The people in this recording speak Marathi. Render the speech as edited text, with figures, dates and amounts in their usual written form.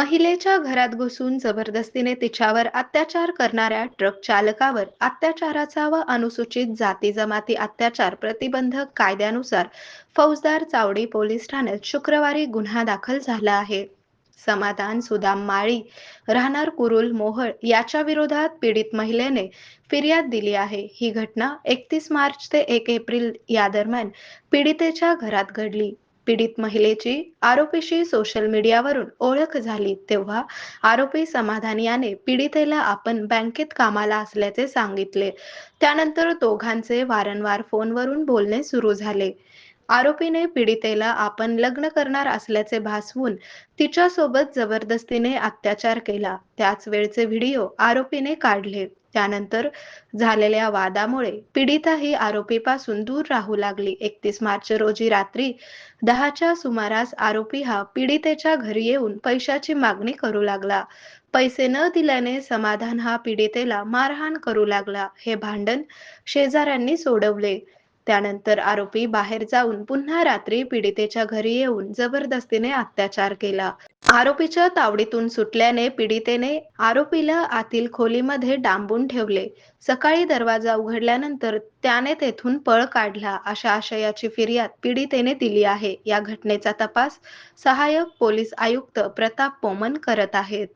महिलेच्या घरात घुसून जबरदस्तीने तिच्यावर अत्याचार करणाऱ्या ट्रक चालकावर अत्याचाराचा व अनुसूचित जाती जमाती अत्याचार प्रतिबंधक कायद्यानुसार फौजदार चावडी पोलीस ठाण्यात शुक्रवारी गुन्हा दाखल झाला आहे. समाधान सुदाम माळी राहणार कुरुल मोहोळ याच्या विरोधात पीडित महिलेने फिर्याद दिली आहे. ही घटना 31 मार्च ते 1 एप्रिल या दरम्यान पीडितेच्या घरात घडली. पीडित महिलेची आरोपीशी सोशल मीडियावरून ओळख झाली तेव्हा आरोपी समाधान याने पीडितेला आपण बँकेत कामाला असल्याचे सांगितले. त्यानंतर दोघांचे वारंवार फोनवरून बोलणे सुरू झाले. आरोपीने पीडितेला आपण लग्न करणार असल्याचे भासवून तिच्यासोबत जबरदस्तीने अत्याचार केला. त्याच वेळचे व्हिडिओ आरोपीने काढले. त्यानंतर झालेल्या वादामुळे पीडिता ही आरोपीपासून दूर राहू लागली. 31 मार्च रोजी रात्री 10च्या सुमारास आरोपी हा पीडितेच्या घरी येऊन पैशाची मागणी करू लागला. पैसे न दिल्याने समाधान हा पीडितेला मारहाण करू लागला. हे भांडण शेजाऱ्यांनी सोडवले. त्यानंतर आरोपी बाहेर जाऊन पुन्हा रात्री पीडितेच्या घरी येऊन जबरदस्तीने अत्याचार केला. आरोपीच्या तावडीतून सुटल्याने पीडितेने आरोपीला आतील खोलीमध्ये डांबून ठेवले. सकाळी दरवाजा उघडल्यानंतर त्याने तेथून पळ काढला, अशा आशयाची फिर्याद पीडितेने दिली आहे. या घटनेचा तपास सहाय्यक पोलीस आयुक्त प्रताप पोमन करत आहेत.